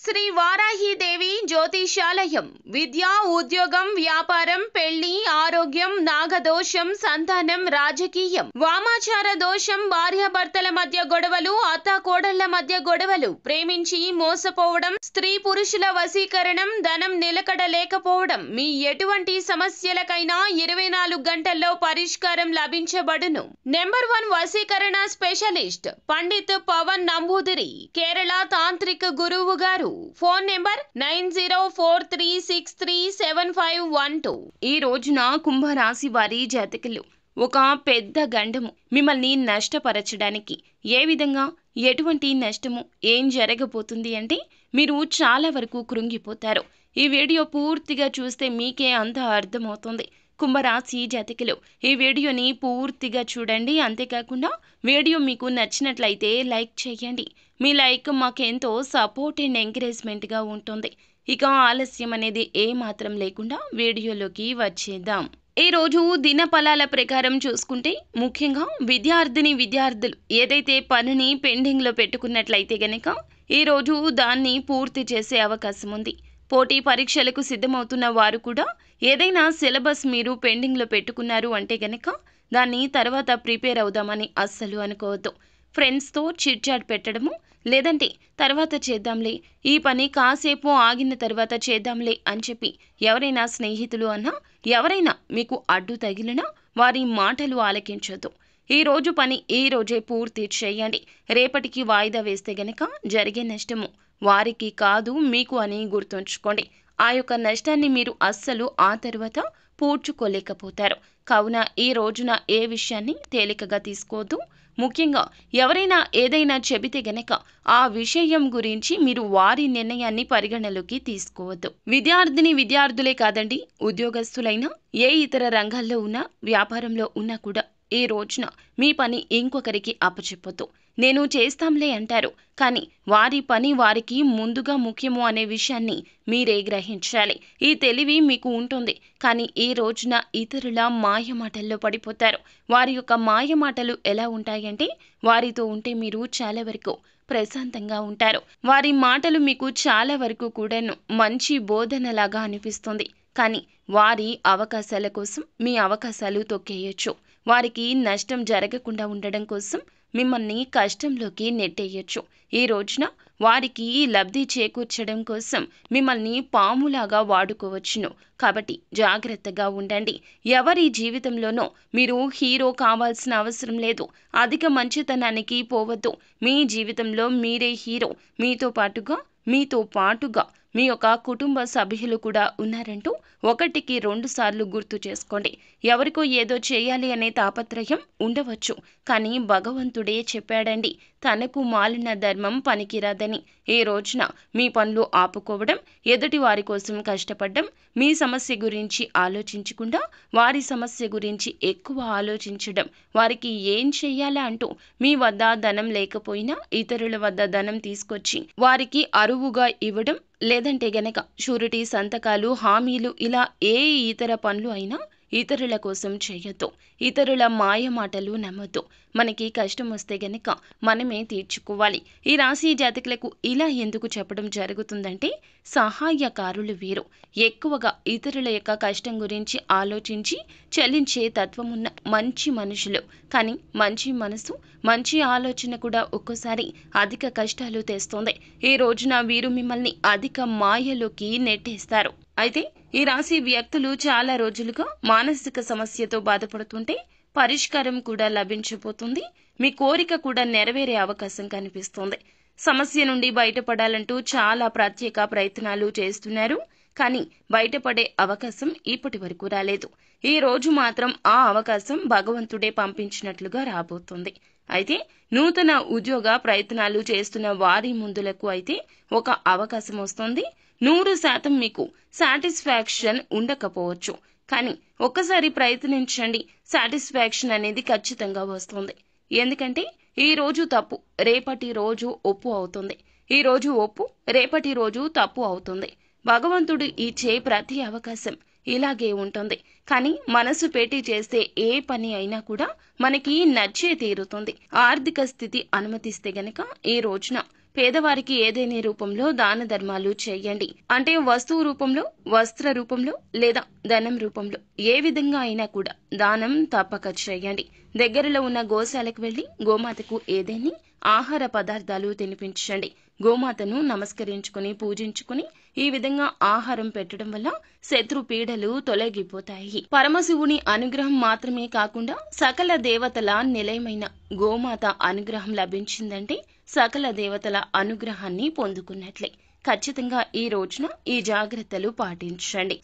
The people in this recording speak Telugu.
శ్రీ వారాహిదేవి జ్యోతిషాలయం విద్య ఉద్యోగం వ్యాపారం పెళ్లి ఆరోగ్యం నాగదోషం సంతానం రాజకీయం వామాచార దోషం భార్యాభర్తల మధ్య గొడవలు అత్తాకోడళ్ల మధ్య గొడవలు ప్రేమించి మోసపోవడం స్త్రీ పురుషుల వశీకరణం ధనం నిలకడ లేకపోవడం మీ ఎటువంటి సమస్యలకైనా 24 గంటల్లో పరిష్కారం లభించబడును. నెంబర్ 1 వశీకరణ స్పెషలిస్ట్ పండిత్ పవన్ నంబూదిరి కేరళ తాంత్రిక గురువు గారు. Phone number 9043637512. ఈ రోజున కుంభరాశి వారి జాతకులు ఒక పెద్ద గండము మిమ్మల్ని నష్టపరచడానికి ఏ విధంగా ఎటువంటి నష్టము ఏం జరగబోతుంది అంటే మీరు చాలా వరకు కృంగిపోతారు. ఈ వీడియో పూర్తిగా చూస్తే మీకే అంత అర్థమవుతుంది. కుంభరాశి జాతకులు ఈ వీడియోని పూర్తిగా చూడండి. అంతేకాకుండా వీడియో మీకు నచ్చినట్లయితే లైక్ చేయండి. మీ లైక్ మాకెంతో సపోర్ట్ అండ్ ఎంకరేజ్మెంట్గా ఉంటుంది. ఇక ఆలస్యం అనేది ఏమాత్రం లేకుండా వీడియోలోకి వచ్చేద్దాం. ఈ రోజు దినఫలాల ప్రకారం చూసుకుంటే ముఖ్యంగా విద్యార్థులు ఏదైతే పనిని పెండింగ్లో పెట్టుకున్నట్లయితే గనక ఈ రోజు దాన్ని పూర్తి చేసే అవకాశం ఉంది. పోటీ పరీక్షలకు సిద్ధమవుతున్న వారు కూడా ఏదైనా సిలబస్ మీరు పెండింగ్లో పెట్టుకున్నారు అంటే గనక దాన్ని తర్వాత ప్రిపేర్ అవుదామని అస్సలు అనుకోవద్దు. ఫ్రెండ్స్తో చిట్ చాట్ పెట్టడము లేదంటే తర్వాత చేద్దాంలే, ఈ పని కాసేపు ఆగిన తర్వాత చేద్దాంలే అని చెప్పి ఎవరైనా స్నేహితులు అన్నా ఎవరైనా మీకు అడ్డు తగిలినా వారి మాటలు ఆలకించొద్దు. ఈ రోజు పని ఈ రోజే పూర్తి చేయండి. రేపటికి వాయిదా వేస్తే గనక జరిగే నష్టము వారికి కాదు మీకు అని గుర్తుంచుకోండి. ఆ యొక్క నష్టాన్ని మీరు అస్సలు ఆ తర్వాత పూడ్చుకోలేకపోతారు. కావున ఈ రోజున ఏ విషయాన్ని తేలికగా తీసుకోవద్దు. ముఖ్యంగా ఎవరైనా ఏదైనా చెబితే గనక ఆ విషయం గురించి మీరు వారి నిర్ణయాన్ని పరిగణలోకి తీసుకోవద్దు. విద్యార్థులే కాదండి, ఉద్యోగస్తులైనా ఏ ఇతర రంగాల్లో ఉన్నా వ్యాపారంలో ఉన్నా కూడా ఈ రోజున మీ పని ఇంకొకరికి అప్పచెప్పొద్దు. నేను చేస్తాంలే అంటారు, కానీ వారి పని వారికి ముందుగా ముఖ్యము అనే విషయాన్ని మీరే గ్రహించాలి. ఈ తెలివి మీకు ఉంటుంది, కానీ ఈ రోజున ఇతరుల మాయమాటల్లో పడిపోతారు. వారి యొక్క మాయమాటలు ఎలా ఉంటాయంటే వారితో ఉంటే మీరు చాలా వరకు ప్రశాంతంగా ఉంటారు. వారి మాటలు మీకు చాలా వరకు కూడాను మంచి బోధనలాగా అనిపిస్తుంది, కానీ వారి అవకాశాల కోసం మీ అవకాశాలు తొక్కేయచ్చు. వారికి నష్టం జరగకుండా ఉండడం కోసం మిమ్మల్ని కష్టంలోకి నెట్టేయచ్చు. ఈ రోజున వారికి లబ్ధి చేకూర్చడం కోసం మిమ్మల్ని పాములాగా వాడుకోవచ్చును. కాబట్టి జాగ్రత్తగా ఉండండి. ఎవరి జీవితంలోనో మీరు హీరో కావాల్సిన అవసరం లేదు. అధిక మంచితనానికి పోవద్దు. మీ జీవితంలో మీరే హీరో. మీతో పాటుగా మీ యొక్క కుటుంబ సభ్యులు కూడా ఉన్నారంటూ 1కి 2 సార్లు గుర్తు చేసుకోండి. ఎవరికో ఏదో చేయాలి అనే తాపత్రయం ఉండవచ్చు, కానీ భగవంతుడే చెప్పాడండి, తనకు మాలిన ధర్మం పనికిరాదని. ఈ రోజున మీ పనులు ఆపుకోవడం, ఎదుటి వారి కోసం కష్టపడడం, మీ సమస్య గురించి ఆలోచించకుండా వారి సమస్య గురించి ఎక్కువ ఆలోచించడం, వారికి ఏం చెయ్యాలా అంటూ మీ వద్ద ధనం లేకపోయినా ఇతరుల వద్ద ధనం తీసుకొచ్చి వారికి అరువుగా ఇవ్వడం, లేదంటే గనక షూరిటీ సంతకాలు హామీలు ఇలా ఏ ఇతర పనులు అయినా ఇతరుల కోసం చేయొద్దు. ఇతరుల మాయ మాటలు నమ్మొద్దు. మనకి కష్టం వస్తే గనక మనమే తీర్చుకోవాలి. ఈ రాశి జాతకులకు ఇలా ఎందుకు చెప్పడం జరుగుతుందంటే సహాయకారులు వీరు ఎక్కువగా ఇతరుల యొక్క కష్టం గురించి ఆలోచించి చలించే తత్వమున్న మంచి మనుషులు. కానీ మంచి మనసు మంచి ఆలోచన కూడా ఒక్కోసారి అధిక కష్టాలు తెస్తుంది. ఈ రోజున వీరు మిమ్మల్ని అధిక మాయలోకి నెట్టేస్తారు. అయితే ఈ రాశి వ్యక్తులు చాలా రోజులుగా మానసిక సమస్యతో బాధపడుతుంటే పరిష్కారం కూడా లభించబోతుంది. మీ కోరిక కూడా నెరవేరే అవకాశం కనిపిస్తుంది. సమస్య నుండి బయటపడాలంటూ చాలా ప్రత్యేక ప్రయత్నాలు చేస్తున్నారు, కానీ బయటపడే అవకాశం ఇప్పటి వరకు రాలేదు. ఈ రోజు మాత్రం ఆ అవకాశం భగవంతుడే పంపించినట్లుగా రాబోతుంది. అయితే నూతన ఉద్యోగ ప్రయత్నాలు చేస్తున్న వారి ముందులకు అయితే ఒక అవకాశం వస్తుంది. 100% మీకు సాటిస్ఫాక్షన్ ఉండకపోవచ్చు, కానీ ఒక్కసారి ప్రయత్నించండి. సాటిస్ఫాక్షన్ అనేది ఖచ్చితంగా వస్తుంది. ఎందుకంటే ఈ రోజు తప్పు రేపటి రోజు ఒప్పు అవుతుంది. ఈ రోజు ఒప్పు రేపటి రోజు తప్పు అవుతుంది. భగవంతుడు ఇచ్చే ప్రతి అవకాశం ఇలాగే ఉంటుంది. కానీ మనసు పెట్టి చేస్తే ఏ పని అయినా కూడా మనకి నచ్చే తీరుతుంది. ఆర్థిక స్థితి అనుమతిస్తే గనక ఈ రోజున పేదవారికి ఏదైనా రూపంలో దాన ధర్మాలు చేయండి. అంటే వస్తువు రూపంలో, వస్త్ర రూపంలో లేదా ధనం రూపంలో ఏ విధంగా అయినా కూడా దానం తప్పక చేయండి. దగ్గరలో ఉన్న గోశాలకు వెళ్లి గోమాతకు ఏదైనా ఆహార పదార్థాలు తినిపించండి. గోమాతను నమస్కరించుకుని పూజించుకుని ఈ విధంగా ఆహారం పెట్టడం వల్ల శత్రు పీడలు తొలగిపోతాయి. పరమశివుని అనుగ్రహం మాత్రమే కాకుండా సకల దేవతల నిలయమైన గోమాత అనుగ్రహం లభించిందంటే సకల దేవతల అనుగ్రహాన్ని పొందుకున్నట్లే. ఖచ్చితంగా ఈ రోజున ఈ జాగ్రత్తలు పాటించండి.